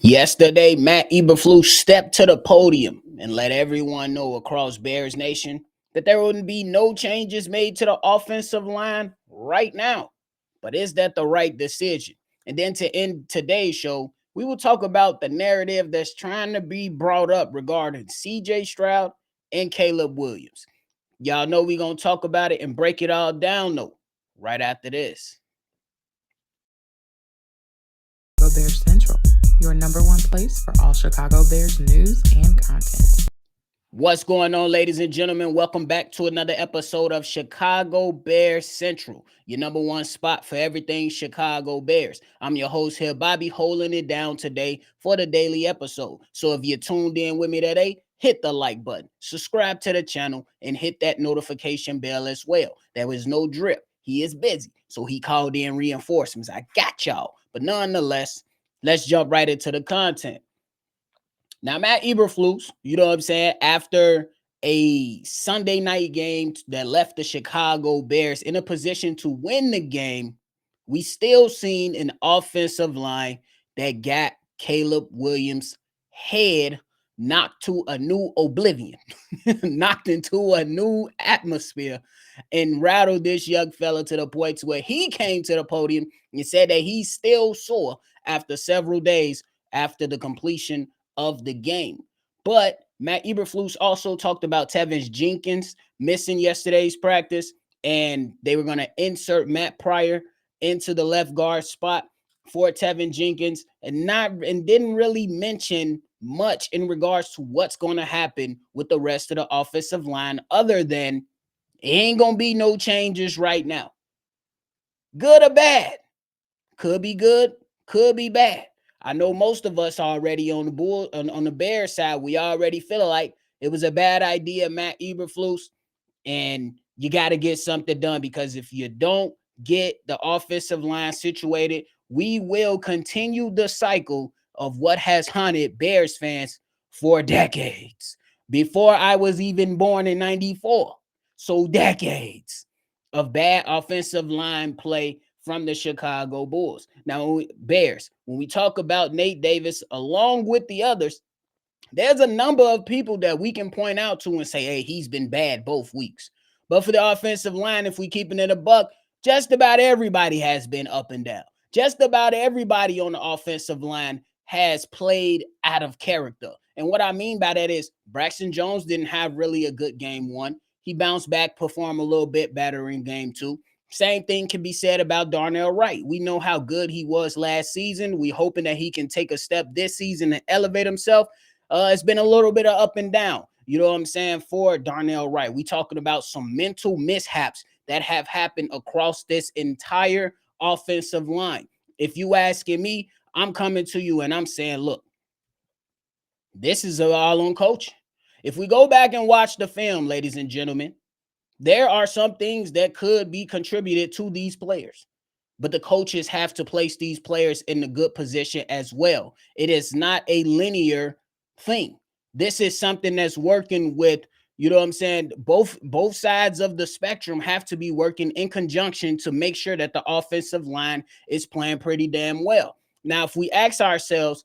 Yesterday, Matt Eberflus stepped to the podium and let everyone know across Bears Nation that there wouldn't be no changes made to the offensive line right now. But is that the right decision? And then to end today's show, we will talk about the narrative that's trying to be brought up regarding CJ Stroud and Caleb Williams. Y'all know we're going to talk about it and break it all down, though, right after this. Chicago Bears Central, your number one place for all Chicago Bears news and content. What's going on, ladies and gentlemen? Welcome back to another episode of Chicago Bears Central, your number one spot for everything Chicago Bears. I'm your host here, Bobby, holding it down today for the daily episode. So if you're tuned in with me today, hit the like button, subscribe to the channel, and hit that notification bell as well. There was no drip. He is busy, so he called in reinforcements. I got y'all. But nonetheless, let's jump right into the content. Now, Matt Eberflus, you know what I'm saying, after a Sunday night game that left the Chicago Bears in a position to win the game, we still seen an offensive line that got Caleb Williams' head knocked to a new oblivion, knocked into a new atmosphere, and rattled this young fella to the point where he came to the podium and said that he's still sore after several days after the completion of the game. But Matt Eberflus also talked about Tevin Jenkins missing yesterday's practice, and they were going to insert Matt Pryor into the left guard spot for Tevin Jenkins, and didn't really mention much in regards to what's going to happen with the rest of the offensive line, other than it ain't going to be no changes right now. Good or bad? Could be good, could be bad. I know most of us already on the Bears side, we already feel like it was a bad idea, Matt Eberflus, and you got to get something done, because if you don't get the offensive line situated, we will continue the cycle of what has haunted Bears fans for decades. Before I was even born in 94. So decades of bad offensive line play from the Chicago Bulls. Now, Bears, when we talk about Nate Davis, along with the others, there's a number of people that we can point out to and say, hey, he's been bad both weeks. But for the offensive line, if we keeping it a buck, just about everybody has been up and down. Just about everybody on the offensive line has played out of character. And what I mean by that is Braxton Jones didn't have really a good game one. He bounced back, performed a little bit better in game two. Same thing can be said about Darnell Wright. We know how good he was last season. We're hoping that he can take a step this season and elevate himself. It's been a little bit of up and down, you know what I'm saying, for Darnell Wright. We talking about some mental mishaps that have happened across this entire offensive line. If you asking me, I'm coming to you and I'm saying, look, this is all on coaching. If we go back and watch the film, ladies and gentlemen, there are some things that could be contributed to these players, but the coaches have to place these players in a good position as well. It is not a linear thing. This is something that's working with, you know what I'm saying, both sides of the spectrum have to be working in conjunction to make sure that the offensive line is playing pretty damn well. Now, if we ask ourselves,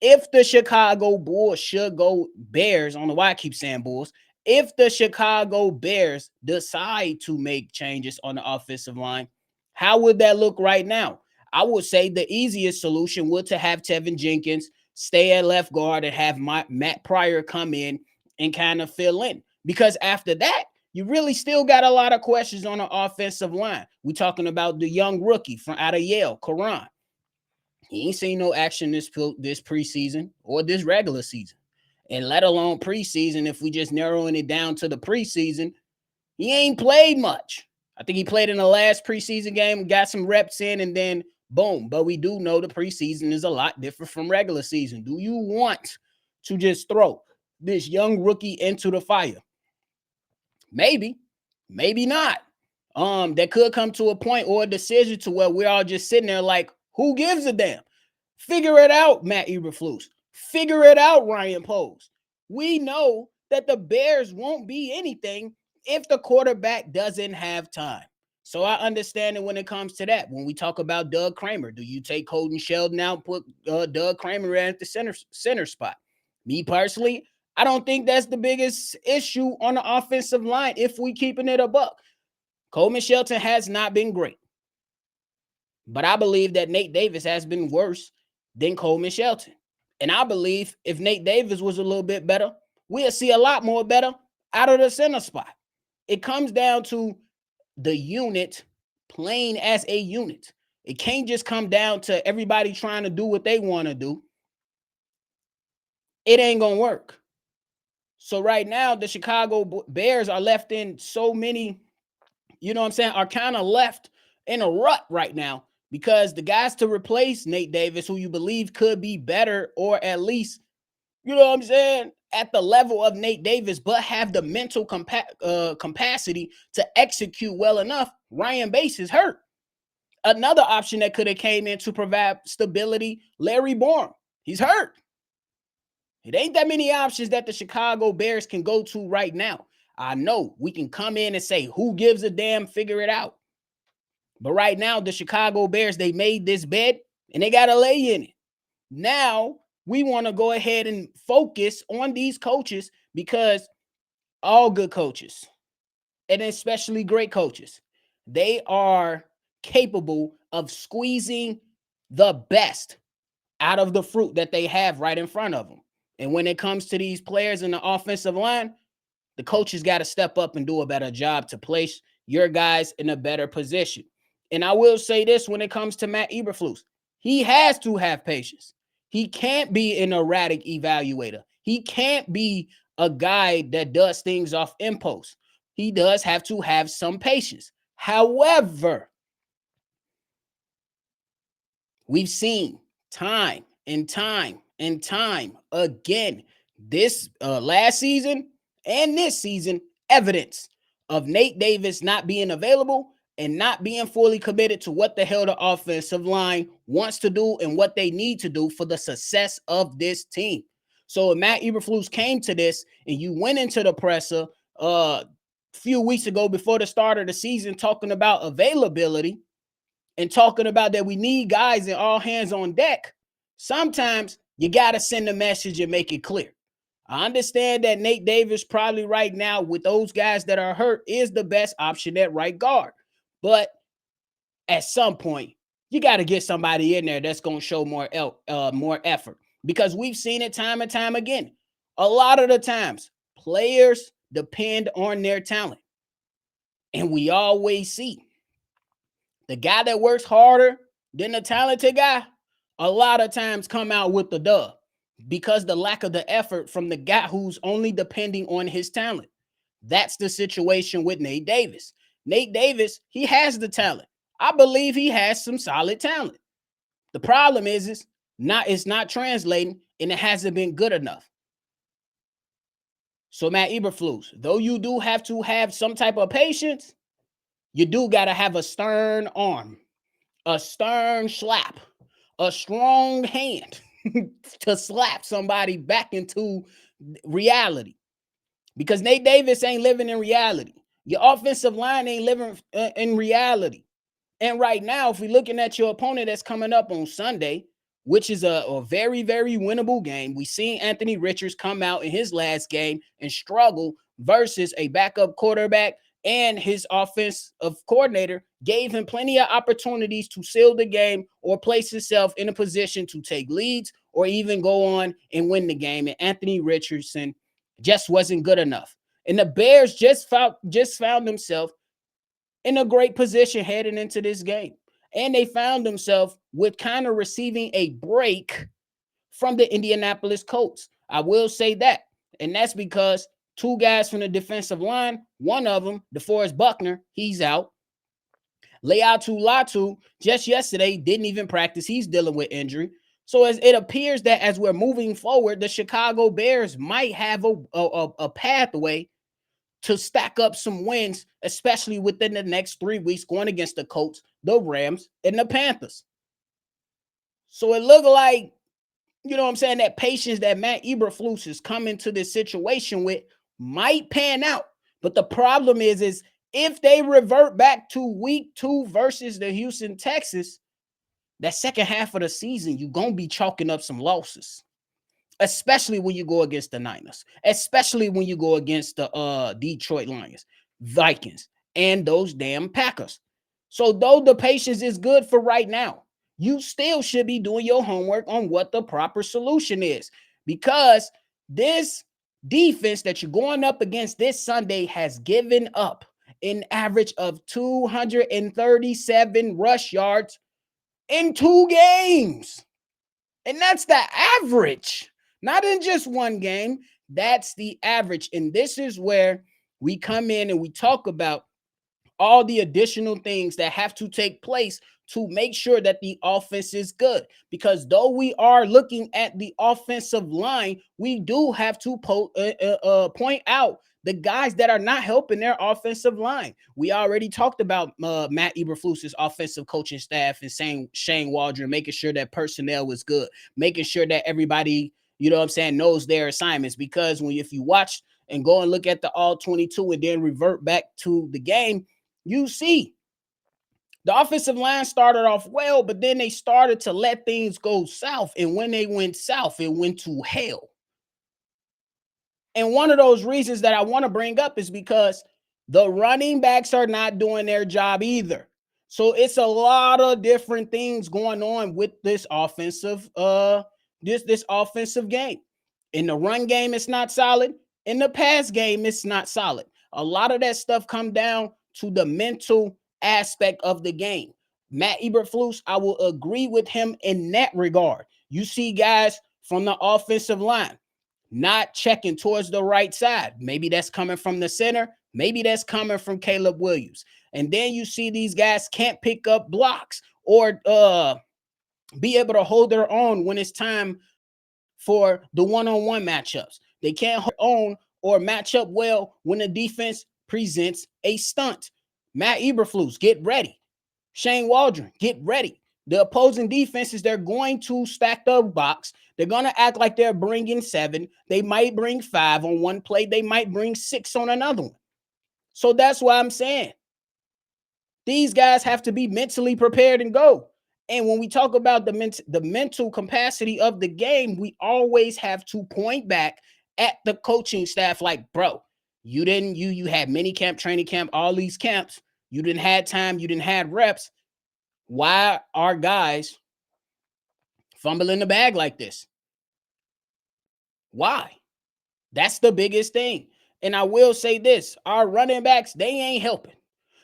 if the Chicago Bulls should go Bears, I don't know why I keep saying Bulls, if the Chicago Bears decide to make changes on the offensive line, how would that look right now? I would say the easiest solution would to have Tevin Jenkins stay at left guard and have Matt Pryor come in and kind of fill in. Because after that, you really still got a lot of questions on the offensive line. We're talking about the young rookie from out of Yale, Karan. He ain't seen no action this preseason or this regular season. And let alone preseason, if we just narrowing it down to the preseason, he ain't played much. I think he played in the last preseason game, got some reps in, and then boom. But we do know the preseason is a lot different from regular season. Do you want to just throw this young rookie into the fire? Maybe, maybe not. That could come to a point or a decision to where we're all just sitting there like, who gives a damn? Figure it out, Matt Eberflus. Figure it out, Ryan Poles. We know that the Bears won't be anything if the quarterback doesn't have time. So I understand it when it comes to that. When we talk about Doug Kramer, do you take Colton Sheldon out, put Doug Kramer at the center spot? Me personally, I don't think that's the biggest issue on the offensive line if we keeping it a buck. Coleman Shelton has not been great, but I believe that Nate Davis has been worse than Coleman Shelton. And I believe if Nate Davis was a little bit better, we'll see a lot more better out of the center spot. It comes down to the unit playing as a unit. It can't just come down to everybody trying to do what they want to do. It ain't going to work. So right now, the Chicago Bears are left in so many, you know what I'm saying, are kind of left in a rut right now because the guys to replace Nate Davis, who you believe could be better or at least, you know what I'm saying, at the level of Nate Davis, but have the mental capacity to execute well enough, Ryan Bass is hurt. Another option that could have came in to provide stability, Larry Bourne, he's hurt. It ain't that many options that the Chicago Bears can go to right now. I know we can come in and say, who gives a damn, figure it out. But right now, the Chicago Bears, they made this bed and they got to lay in it. Now, we want to go ahead and focus on these coaches because all good coaches, and especially great coaches, they are capable of squeezing the best out of the fruit that they have right in front of them. And when it comes to these players in the offensive line, the coaches got to step up and do a better job to place your guys in a better position. And I will say this when it comes to Matt Eberflus, he has to have patience. He can't be an erratic evaluator. He can't be a guy that does things off impulse. He does have to have some patience. However, we've seen time and time and time again this last season and this season evidence of Nate Davis not being available and not being fully committed to what the hell the offensive line wants to do and what they need to do for the success of this team. So if Matt Eberflus came to this and you went into the presser a few weeks ago before the start of the season talking about availability and talking about that we need guys in all hands on deck, sometimes you got to send a message and make it clear. I understand that Nate Davis probably right now with those guys that are hurt is the best option at right guard. But at some point, you got to get somebody in there that's going to show more effort because we've seen it time and time again. A lot of the times, players depend on their talent. And we always see the guy that works harder than the talented guy, a lot of times come out with the dub because the lack of the effort from the guy who's only depending on his talent. That's the situation with Nate Davis. Nate Davis, he has the talent. I believe he has some solid talent. The problem is it's not translating and it hasn't been good enough. So Matt Eberflus, though you do have to have some type of patience, you do got to have a stern arm, a stern slap, a strong hand to slap somebody back into reality. Because Nate Davis ain't living in reality. Your offensive line ain't living in reality. And right now, if we're looking at your opponent that's coming up on Sunday, which is a very, very winnable game, we seen Anthony Richards come out in his last game and struggle versus a backup quarterback, and his offensive coordinator gave him plenty of opportunities to seal the game or place himself in a position to take leads or even go on and win the game. And Anthony Richardson just wasn't good enough. And the Bears just found themselves in a great position heading into this game. And they found themselves with kind of receiving a break from the Indianapolis Colts. I will say that. And that's because two guys from the defensive line, one of them, DeForest Buckner, he's out. Leatu Latu, just yesterday, didn't even practice. He's dealing with injury. So as it appears that as we're moving forward, the Chicago Bears might have a pathway to stack up some wins, especially within the next 3 weeks, going against the Colts, the Rams, and the Panthers. So it looked like, you know what I'm saying, that patience that Matt Eberflus is coming to this situation with might pan out. But the problem is If they revert back to week 2 versus the Houston Texans, that second half of the season, you're going to be chalking up some losses, especially when you go against the Niners, especially when you go against the Detroit Lions, Vikings, and those damn Packers. So though the patience is good for right now, you still should be doing your homework on what the proper solution is, because this defense that you're going up against this Sunday has given up an average of 237 rush yards in 2 games. And that's the average, not in just one game. That's the average. And this is where we come in and we talk about all the additional things that have to take place to make sure that the offense is good. Because though we are looking at the offensive line, we do have to point out the guys that are not helping their offensive line. We already talked about Matt Eberflus's offensive coaching staff and saying Shane Waldron, making sure that personnel was good, making sure that everybody, you know what I'm saying, knows their assignments. Because if you watch and go and look at the all 22 and then revert back to the game, you see the offensive line started off well, but then they started to let things go south. And when they went south, it went to hell. And one of those reasons that I want to bring up is because the running backs are not doing their job either. So it's a lot of different things going on with this offensive this offensive game. In the run game, it's not solid. In the pass game, it's not solid. A lot of that stuff come down to the mental aspect of the game. Matt Eberflus, I will agree with him in that regard. You see guys from the offensive line not checking towards the right side. Maybe that's coming from the center. Maybe that's coming from Caleb Williams. And then you see these guys can't pick up blocks or be able to hold their own when it's time for the one-on-one matchups. They can't hold on or match up well when the defense presents a stunt. Matt Eberflus, get ready. Shane Waldron, get ready. The opposing defenses, they're going to stack the box. They're going to act like they're bringing 7. They might bring 5 on one play. They might bring 6 on another one. So that's why I'm saying these guys have to be mentally prepared and go. And when we talk about the mental capacity of the game, we always have to point back at the coaching staff like, bro, you had mini camp, training camp, all these camps. You didn't have time. You didn't have reps. Why are guys fumbling the bag like this? Why? That's the biggest thing. And I will say this, our running backs, they ain't helping.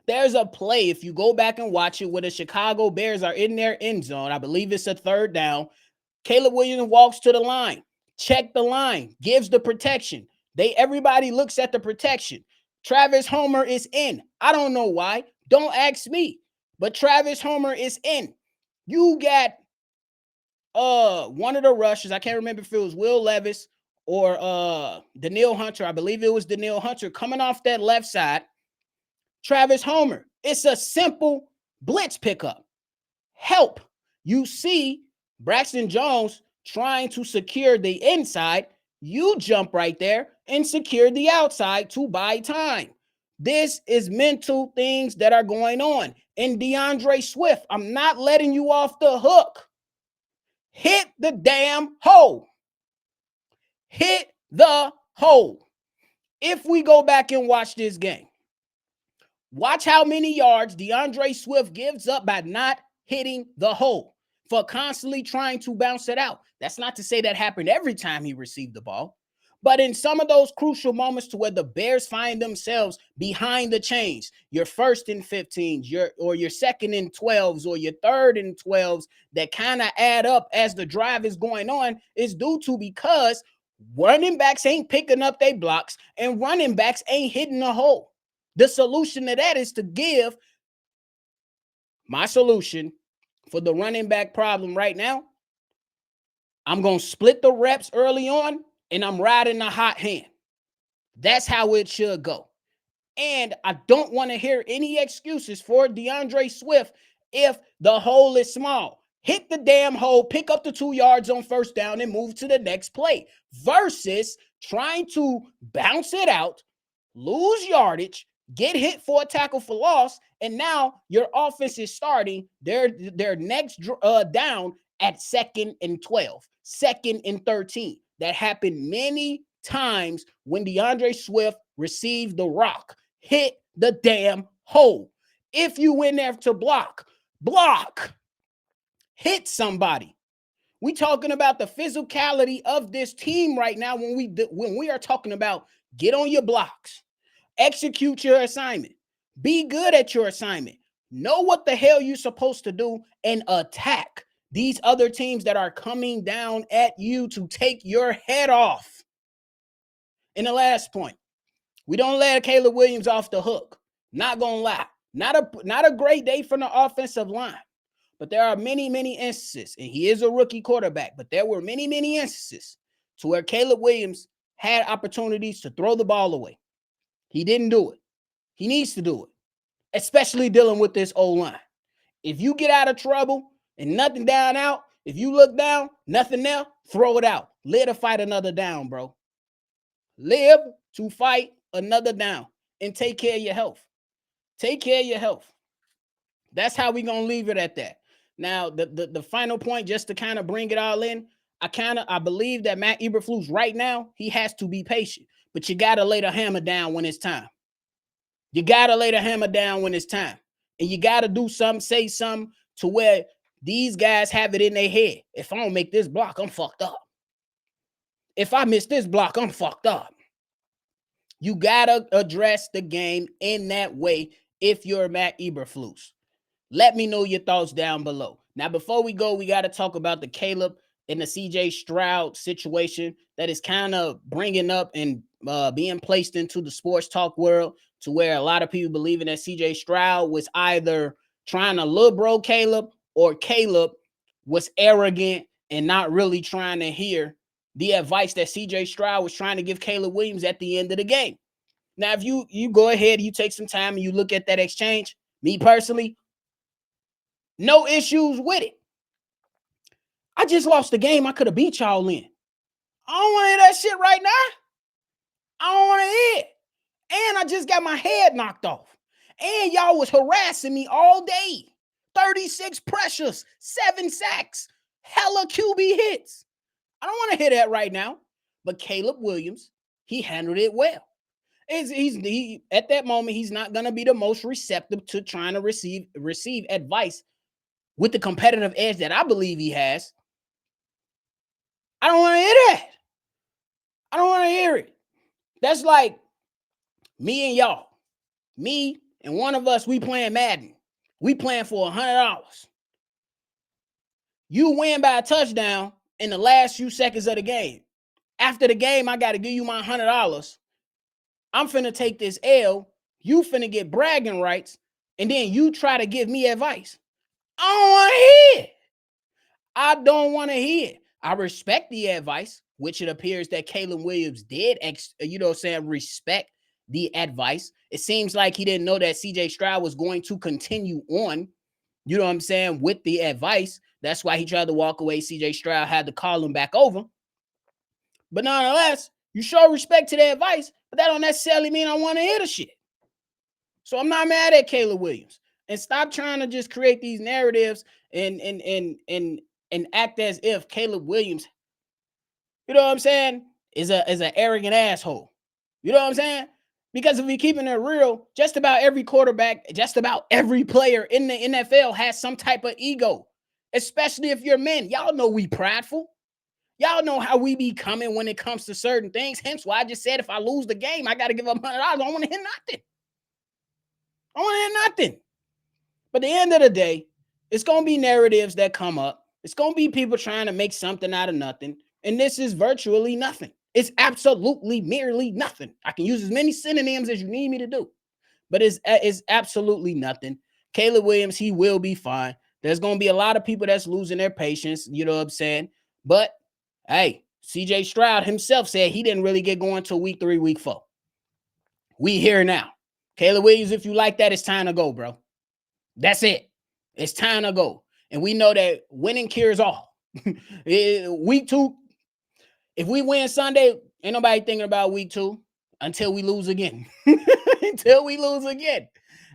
There's a play, if you go back and watch it, where the Chicago Bears are in their end zone. I believe it's a 3rd down. Caleb Williams walks to the line, check the line, gives the protection. Everybody looks at the protection. Travis Homer is in. I don't know why. Don't ask me. But Travis Homer is in. You got one of the rushers. I can't remember if it was Will Levis or Danielle Hunter. I believe it was Danielle Hunter coming off that left side. Travis Homer. It's a simple blitz pickup. Help. You see Braxton Jones trying to secure the inside. You jump right there and secure the outside to buy time. This is mental things that are going on. And DeAndre Swift, I'm not letting you off the hook. Hit the damn hole. Hit the hole. If we go back and watch this game, watch how many yards DeAndre Swift gives up by not hitting the hole, for constantly trying to bounce it out. That's not to say that happened every time he received the ball, but in some of those crucial moments to where the Bears find themselves behind the chains, your 1st and 15s, your 2nd and 12s, or your 3rd and 12s that kind of add up as the drive is going on, is due to because running backs ain't picking up their blocks and running backs ain't hitting the hole. The solution to that is to give my solution for the running back problem right now. I'm going to split the reps early on, and I'm riding the hot hand. That's how it should go. And I don't want to hear any excuses for DeAndre Swift if the hole is small. Hit the damn hole, pick up the 2 yards on 1st down, and move to the next play, versus trying to bounce it out, lose yardage, get hit for a tackle for loss, and now your offense is starting their next down at 2nd and 12, 2nd and 13. That happened many times when DeAndre Swift received the rock. Hit the damn hole. If you went there to block, hit somebody. We talking about the physicality of this team right now when we are talking about get on your blocks, execute your assignment, be good at your assignment, know what the hell you're supposed to do, and attack these other teams that are coming down at you to take your head off. And the last point, we don't let Caleb Williams off the hook. Not gonna lie, not a great day from the offensive line. But there are many, many instances, and he is a rookie quarterback, but there were many, many instances to where Caleb Williams had opportunities to throw the ball away. He didn't do it. He needs to do it, especially dealing with this O-line. If you get out of trouble and nothing down out, if you look down, nothing there, throw it out. Live to fight another down, bro. Live to fight another down and take care of your health. Take care of your health. That's how we're going to leave it at that. Now, the final point, just to kind of bring it all in, I believe that Matt Eberflus right now, he has to be patient, but you got to lay the hammer down when it's time. You got to lay the hammer down when it's time. And you got to do something, say something to where these guys have it in their head. If I don't make this block, I'm fucked up. If I miss this block, I'm fucked up. You got to address the game in that way if you're Matt Eberflus. Let me know your thoughts down below. Now, before we go, we got to talk about the Caleb and the CJ Stroud situation that is kind of bringing up and being placed into the sports talk world, to where a lot of people believing that CJ Stroud was either trying to little bro Caleb, or Caleb was arrogant and not really trying to hear the advice that CJ Stroud was trying to give Caleb Williams at the end of the game. Now, if you go ahead, you take some time and you look at that exchange, me personally, no issues with it. I just lost the game I could have beat y'all in. I don't want to hear that shit right now. I don't want to hear it. And I just got my head knocked off. And y'all was harassing me all day. 36 pressures, 7 sacks, hella QB hits. I don't want to hear that right now. But Caleb Williams, he handled it well. He at that moment, he's not going to be the most receptive to trying to receive advice with the competitive edge that I believe he has. I don't want to hear that. I don't want to hear it. That's like me and y'all. Me and one of us, we playing Madden. We playing for $100. You win by a touchdown in the last few seconds of the game. After the game, I got to give you my $100. I'm finna take this L. You finna get bragging rights. And then you try to give me advice. I don't want to hear it. I don't want to hear it. I respect the advice, which it appears that Caleb Williams did, respect the advice. It seems like he didn't know that CJ Stroud was going to continue on, with the advice. That's why he tried to walk away. CJ Stroud had to call him back over. But nonetheless, you show respect to the advice, but that don't necessarily mean I want to hear the shit. So I'm not mad at Caleb Williams. And stop trying to just create these narratives and act as if Caleb Williams, is an arrogant asshole. You know what I'm saying? Because if we're keeping it real, just about every quarterback, just about every player in the NFL has some type of ego, especially if you're men. Y'all know we prideful. Y'all know how we be coming when it comes to certain things. Hence why I just said if I lose the game, I got to give up $100. I don't want to hear nothing. I want to hear nothing. But at the end of the day, it's going to be narratives that come up. It's going to be people trying to make something out of nothing. And this is virtually nothing. It's absolutely merely nothing. I can use as many synonyms as you need me to do. But it's absolutely nothing. Caleb Williams, he will be fine. There's going to be a lot of people that's losing their patience. You know what I'm saying? But, hey, CJ Stroud himself said he didn't really get going till week 3, week 4. We here now. Caleb Williams, if you like that, it's time to go, bro. That's it. It's time to go. And we know that winning cures all. Week 2, if we win Sunday, ain't nobody thinking about week 2 until we lose again. until we lose again.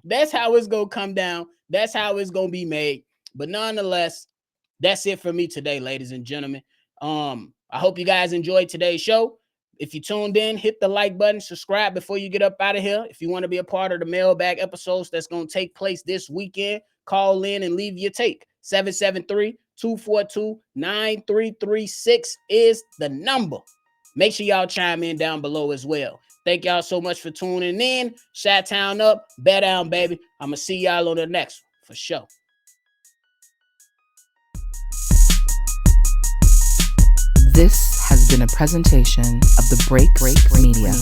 That's how it's gonna come down. That's how it's gonna be made. But nonetheless, that's it for me today, ladies and gentlemen. I hope you guys enjoyed today's show. If you tuned in, hit the like button, subscribe before you get up out of here. If you want to be a part of the mailbag episodes that's going to take place this weekend, call in and leave your take. 773-242-9336 is the number. Make sure y'all chime in down below as well. Thank y'all so much for tuning in. Chi-Town up, bear down, baby. I'm going to see y'all on the next one for sure. This has been a presentation of the Break Media.